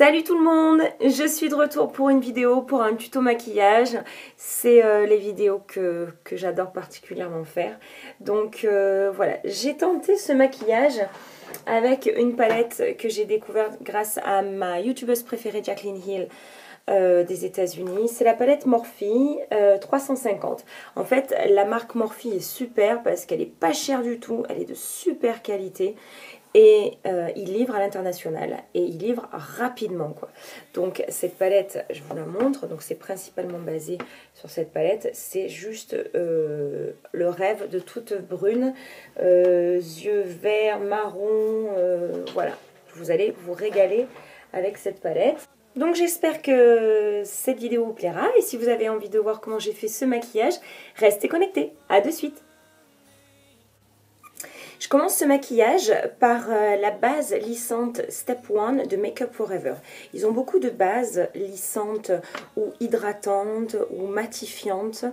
Salut tout le monde, je suis de retour pour une vidéo, pour un tuto maquillage. C'est les vidéos que j'adore particulièrement faire. Donc voilà, j'ai tenté ce maquillage avec une palette que j'ai découverte grâce à ma youtubeuse préférée Jaclyn Hill des États-Unis. C'est la palette Morphe 350. En fait, la marque Morphe est super parce qu'elle est pas chère du tout, elle est de super qualité. Et il livre à l'international et il livre rapidement quoi. Donc cette palette, je vous la montre, donc c'est principalement basé sur cette palette. C'est juste le rêve de toute brune, yeux verts, marron, voilà. Vous allez vous régaler avec cette palette. Donc j'espère que cette vidéo vous plaira et si vous avez envie de voir comment j'ai fait ce maquillage, restez connectés. À de suite. Je commence ce maquillage par la base lissante Step 1 de Make Up Forever. Ils ont beaucoup de bases lissantes ou hydratantes ou matifiantes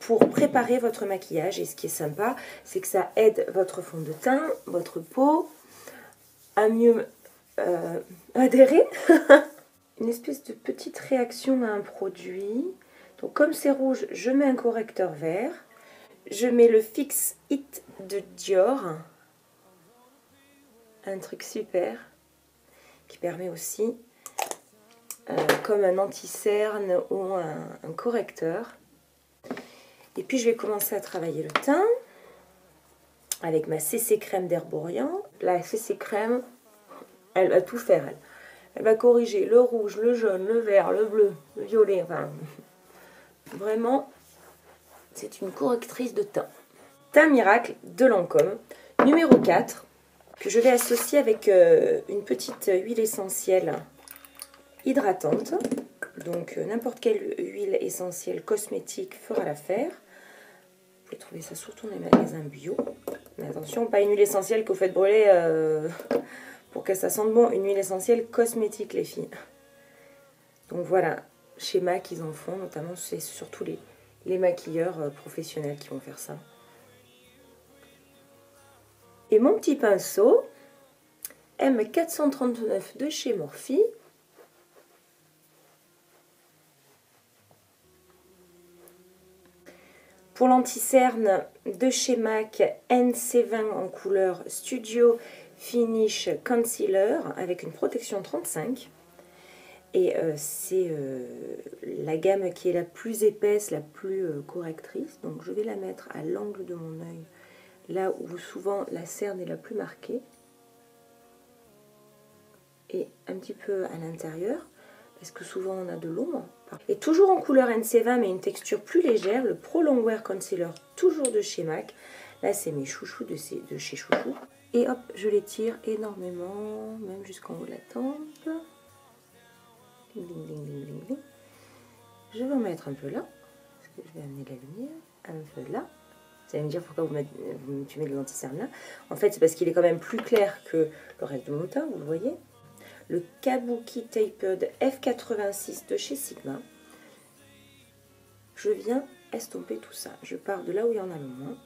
pour préparer votre maquillage. Et ce qui est sympa, c'est que ça aide votre fond de teint, votre peau à mieux adhérer. Une espèce de petite réaction à un produit. Donc comme c'est rouge, je mets un correcteur vert. Je mets le Fix It de Dior, un truc super qui permet aussi comme un anti-cerne ou un correcteur. Et puis je vais commencer à travailler le teint avec ma CC crème d'Herborian. La CC crème, elle va tout faire. Elle va corriger le rouge, le jaune, le vert, le bleu, le violet. Enfin, vraiment, c'est une correctrice de teint. Teint Miracle de Lancôme, numéro 4, que je vais associer avec une petite huile essentielle hydratante. Donc n'importe quelle huile essentielle cosmétique fera l'affaire. Vous pouvez trouver ça surtout dans les magasins bio. Mais attention, pas une huile essentielle que vous faites brûler pour que ça sente bon. Une huile essentielle cosmétique, les filles. Donc voilà, chez MAC, ils en font, notamment c'est surtout les maquilleurs professionnels qui vont faire ça. Et mon petit pinceau M439 de chez Morphe. Pour l'anti-cerne de chez MAC, NC20 en couleur Studio Finish Concealer avec une protection 35. Et c'est la gamme qui est la plus épaisse, la plus correctrice. Donc je vais la mettre à l'angle de mon œil, là où souvent la cerne est la plus marquée, et un petit peu à l'intérieur, parce que souvent on a de l'ombre. Et toujours en couleur NC20, mais une texture plus légère, le Pro Longwear Concealer, toujours de chez MAC. Là, c'est mes chouchous de chez Chouchou. Et hop, je l'étire énormément, même jusqu'en haut de la tempe. Ding, ding, ding, ding, ding, ding. Je vais en mettre un peu là, parce que je vais amener de la lumière, un peu là. Vous allez me dire pourquoi tu mets de l'anti-cerne là. En fait, c'est parce qu'il est quand même plus clair que le reste de mon teint, vous le voyez. Le Kabuki Tapered F86 de chez Sigma. Je viens estomper tout ça. Je pars de là où il y en a le moins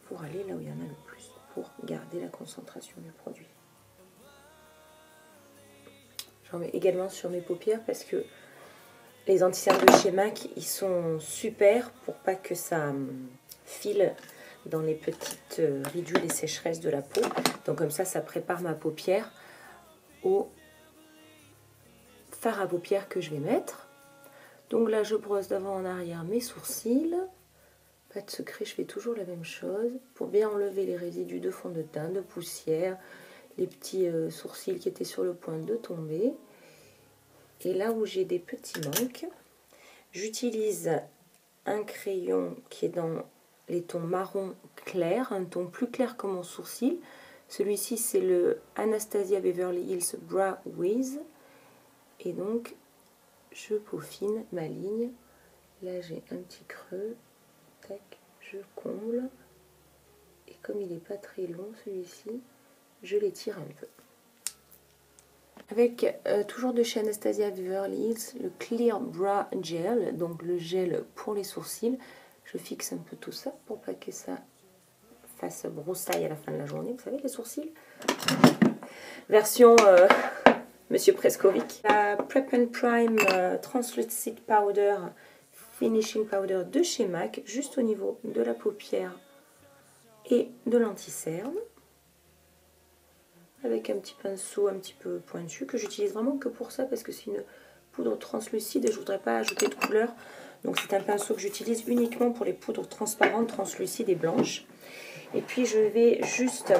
pour aller là où il y en a le plus, pour garder la concentration du produit. J'en mets également sur mes paupières parce que les anti-cernes de chez MAC, ils sont super pour pas que ça file dans les petites ridules et sécheresses de la peau. Donc comme ça prépare ma paupière au fard à paupières que je vais mettre. Donc là, je brosse d'avant en arrière mes sourcils. Pas de secret, je fais toujours la même chose pour bien enlever les résidus de fond de teint, de poussière, les petits sourcils qui étaient sur le point de tomber. Et là où j'ai des petits manques, j'utilise un crayon qui est dans les tons marron clair, un ton plus clair que mon sourcil. Celui-ci, c'est le Anastasia Beverly Hills Brow Wiz. Et donc, je peaufine ma ligne. Là, j'ai un petit creux. Tac, je comble. Et comme il n'est pas très long, celui-ci, je l'étire un peu. Avec toujours de chez Anastasia Beverly Hills, le Clear Brow Gel, donc le gel pour les sourcils. Je fixe un peu tout ça pour pas que ça fasse broussaille à la fin de la journée. Vous savez, les sourcils. version Monsieur Preskovic. La Prep and Prime Translucid Powder, Finishing Powder de chez MAC, juste au niveau de la paupière et de l'anti-cerne. Avec un petit pinceau un petit peu pointu que j'utilise vraiment que pour ça parce que c'est une poudre translucide et je ne voudrais pas ajouter de couleur. Donc c'est un pinceau que j'utilise uniquement pour les poudres transparentes, translucides et blanches. Et puis je vais juste,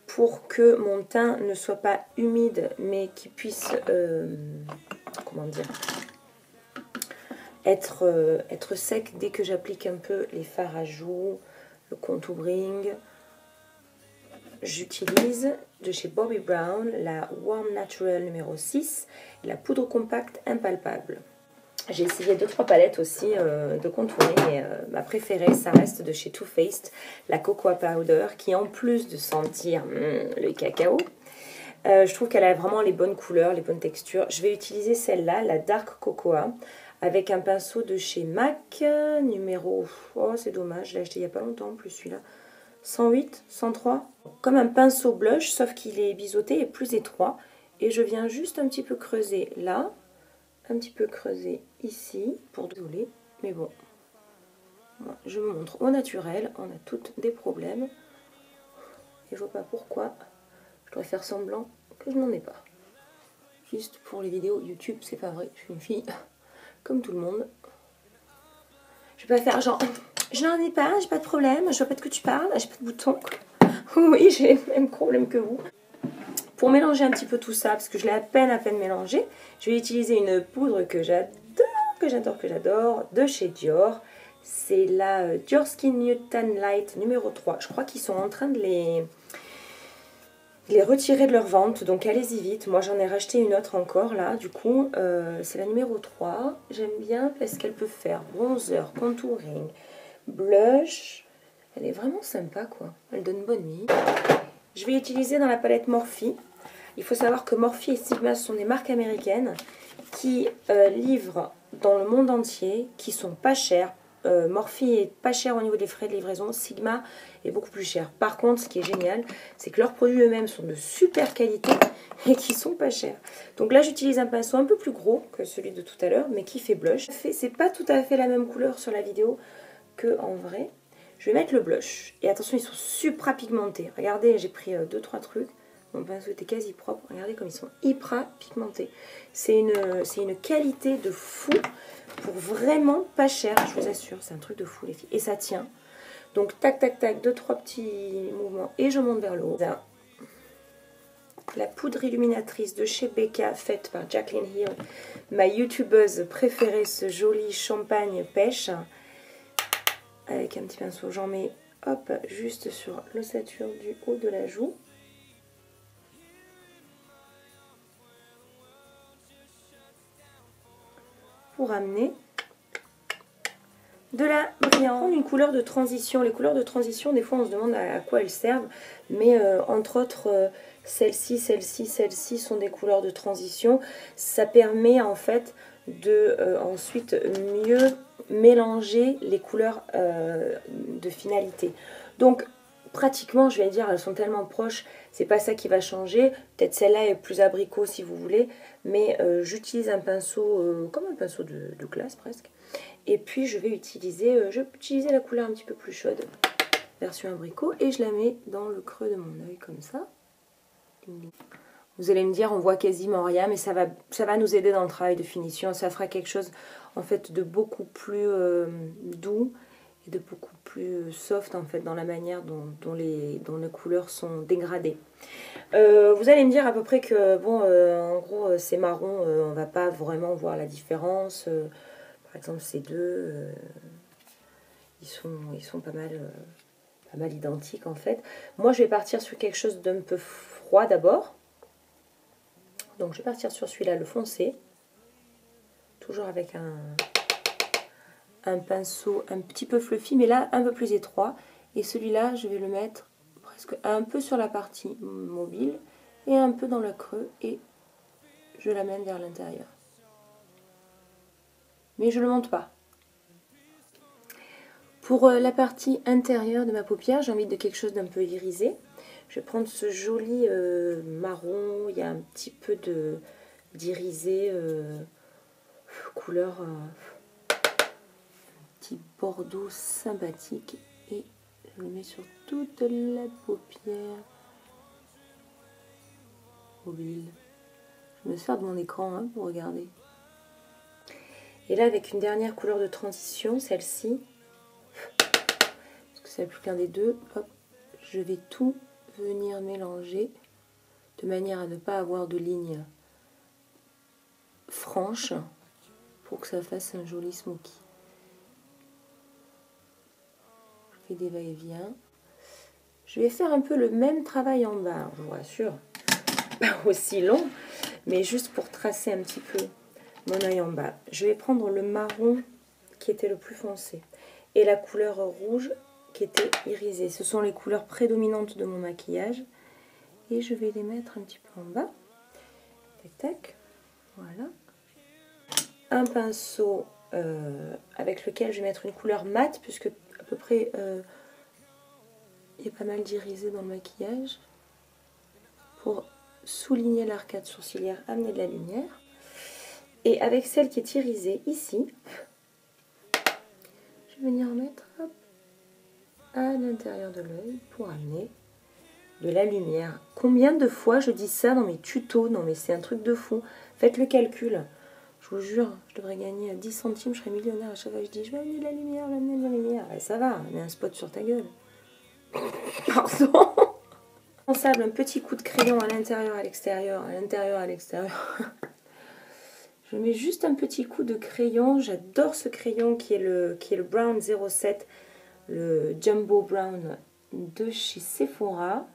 pour que mon teint ne soit pas humide mais qu'il puisse, comment dire, être sec dès que j'applique un peu les fards à joues, le contouring. J'utilise de chez Bobbi Brown la Warm Natural numéro 6 et la poudre compacte impalpable. J'ai essayé 2-3 palettes aussi de contouring et ma préférée, ça reste de chez Too Faced, la Cocoa Powder, qui en plus de sentir le cacao, je trouve qu'elle a vraiment les bonnes couleurs, les bonnes textures. Je vais utiliser celle-là, la Dark Cocoa, avec un pinceau de chez MAC, numéro... Oh, c'est dommage, je l'ai acheté il n'y a pas longtemps en plus celui-là. 108, 103, comme un pinceau blush, sauf qu'il est biseauté et plus étroit. Et je viens juste un petit peu creuser là, un petit peu creuser ici, pour désolé, mais bon. Je me montre au naturel, on a toutes des problèmes. Et je vois pas pourquoi je dois faire semblant que je n'en ai pas. Juste pour les vidéos YouTube, c'est pas vrai, je suis une fille comme tout le monde. Je vais pas faire genre... Je n'en ai pas, j'ai pas de problème, je vois pas de quoi tu parles, j'ai pas de boutons. Oui, j'ai les mêmes problèmes que vous. Pour mélanger un petit peu tout ça, parce que je l'ai à peine mélangé, je vais utiliser une poudre que j'adore, de chez Dior. C'est la Dior Skin Newton Light numéro 3. Je crois qu'ils sont en train de les retirer de leur vente, donc allez-y vite. Moi j'en ai racheté une autre encore là, du coup c'est la numéro 3. J'aime bien parce qu'elle peut faire bronzer, contouring, blush. Elle est vraiment sympa quoi, elle donne bonne mine. Je vais utiliser dans la palette Morphe. Il faut savoir que Morphe et Sigma sont des marques américaines qui livrent dans le monde entier, qui sont pas chères. Morphe est pas cher au niveau des frais de livraison, Sigma est beaucoup plus cher. Par contre, ce qui est génial, c'est que leurs produits eux-mêmes sont de super qualité et qui sont pas chers. Donc là, j'utilise un pinceau un peu plus gros que celui de tout à l'heure, mais qui fait blush. C'est pas tout à fait la même couleur sur la vidéo que en vrai. Je vais mettre le blush. Et attention, ils sont supra pigmentés. Regardez, j'ai pris 2-3 trucs. Mon pinceau était quasi propre. Regardez comme ils sont hyper pigmentés. C'est une qualité de fou pour vraiment pas cher, je vous assure. C'est un truc de fou les filles. Et ça tient. Donc tac tac tac, 2-3 petits mouvements et je monte vers le haut. Là, la poudre illuminatrice de chez Becca faite par Jaclyn Hill, ma youtubeuse préférée, ce joli champagne pêche. Avec un petit pinceau, j'en mets hop juste sur l'ossature du haut de la joue. Pour amener de la brillance. Une couleur de transition. Les couleurs de transition, des fois on se demande à quoi elles servent, mais entre autres, celle-ci sont des couleurs de transition. Ça permet en fait de ensuite mieux mélanger les couleurs de finalité. Donc pratiquement, je vais dire, elles sont tellement proches, c'est pas ça qui va changer. Peut-être celle-là est plus abricot si vous voulez, mais j'utilise un pinceau comme un pinceau de classe presque. Et puis je vais utiliser la couleur un petit peu plus chaude, version abricot, et je la mets dans le creux de mon œil comme ça. Vous allez me dire, on voit quasiment rien, mais ça va nous aider dans le travail de finition. Ça fera quelque chose en fait de beaucoup plus doux et de beaucoup plus soft en fait dans la manière dont les couleurs sont dégradées. Vous allez me dire à peu près que bon, en gros c'est marron, on va pas vraiment voir la différence. Par exemple ces deux, ils sont pas mal identiques en fait. Moi je vais partir sur quelque chose d'un peu froid d'abord. Donc je vais partir sur celui-là, le foncé. Toujours avec un pinceau un petit peu fluffy, mais là un peu plus étroit. Et celui-là, je vais le mettre presque un peu sur la partie mobile et un peu dans le creux. Et je l'amène vers l'intérieur. Mais je ne le monte pas. Pour la partie intérieure de ma paupière, j'ai envie de quelque chose d'un peu irisé. Je vais prendre ce joli marron. Il y a un petit peu d'irisé couleur petit bordeaux sympathique. Et je le mets sur toute la paupière mobile. Je me sers de mon écran hein, pour regarder. Et là, avec une dernière couleur de transition, celle-ci, parce que c'est plus qu'un des deux, hop, je vais tout venir mélanger de manière à ne pas avoir de ligne franche pour que ça fasse un joli smoky. Je fais des va-et-vient. Je vais faire un peu le même travail en bas, je vous rassure, pas aussi long, mais juste pour tracer un petit peu mon œil en bas. Je vais prendre le marron qui était le plus foncé et la couleur rouge qui était irisée. Ce sont les couleurs prédominantes de mon maquillage et je vais les mettre un petit peu en bas. Tac, tac. Voilà. Un pinceau avec lequel je vais mettre une couleur mate puisque à peu près il y a pas mal d'irisé dans le maquillage pour souligner l'arcade sourcilière, amener de la lumière. Et avec celle qui est irisée ici, je vais venir mettre hop, à l'intérieur de l'œil pour amener de la lumière. Combien de fois je dis ça dans mes tutos? Non mais c'est un truc de fou. Faites le calcul. Je vous jure, je devrais gagner 10 centimes, je serais millionnaire à chaque fois que je dis je vais amener de la lumière, je vais amener de la lumière. Et ça va, mets un spot sur ta gueule. Pardon. Un petit coup de crayon à l'intérieur, à l'extérieur, à l'intérieur, à l'extérieur. Je mets juste un petit coup de crayon. J'adore ce crayon qui est le Brown 07, le Jumbo Brown de chez Sephora.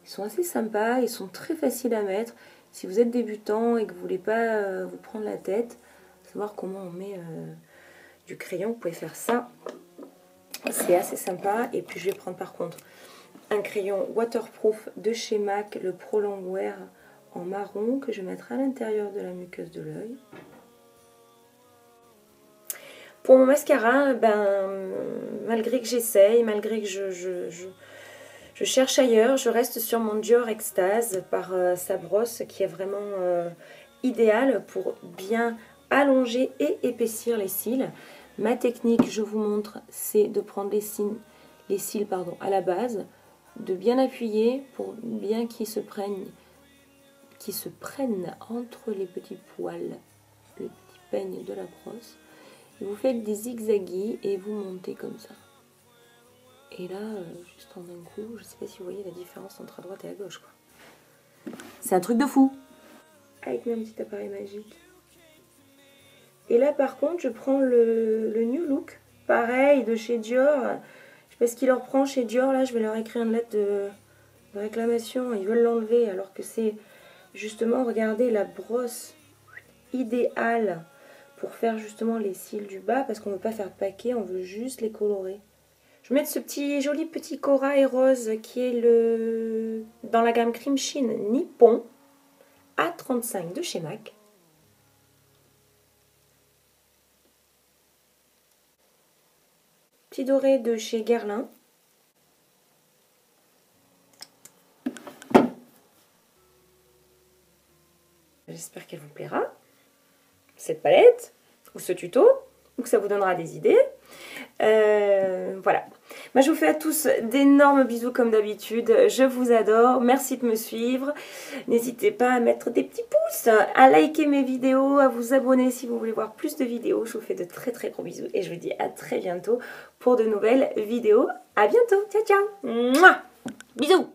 Ils sont assez sympas, ils sont très faciles à mettre. Si vous êtes débutant et que vous ne voulez pas vous prendre la tête, savoir comment on met du crayon, vous pouvez faire ça. C'est assez sympa. Et puis je vais prendre par contre un crayon waterproof de chez MAC, le Pro Longwear en marron, que je vais mettre à l'intérieur de la muqueuse de l'œil. Pour mon mascara, malgré que j'essaye, malgré que je cherche ailleurs, je reste sur mon Dior Extase par sa brosse qui est vraiment idéale pour bien allonger et épaissir les cils. Ma technique, je vous montre, c'est de prendre les cils à la base, de bien appuyer pour bien qu'ils se prennent entre les petits poils, les petits peignes de la brosse. Et vous faites des zigzaguis et vous montez comme ça. Et là, juste en un coup, je ne sais pas si vous voyez la différence entre à droite et à gauche, quoi. C'est un truc de fou. Avec mon petit appareil magique. Et là, par contre, je prends le New Look, pareil, de chez Dior. Je sais pas ce qu'il leur prend chez Dior, là, je vais leur écrire une lettre de réclamation. Ils veulent l'enlever, alors que c'est justement, regardez, la brosse idéale pour faire justement les cils du bas, parce qu'on ne veut pas faire de paquet, on veut juste les colorer. Je vais mettre ce joli petit corail rose qui est dans la gamme Cream Sheen Nippon A35 de chez MAC. Petit doré de chez Guerlain. J'espère qu'elle vous plaira, cette palette, ou ce tuto, ou que ça vous donnera des idées. Voilà. Moi, je vous fais à tous d'énormes bisous comme d'habitude. Je vous adore. Merci de me suivre. N'hésitez pas à mettre des petits pouces, à liker mes vidéos, à vous abonner si vous voulez voir plus de vidéos. Je vous fais de très très gros bisous et je vous dis à très bientôt pour de nouvelles vidéos. À bientôt. Ciao, ciao. Mouah. Bisous.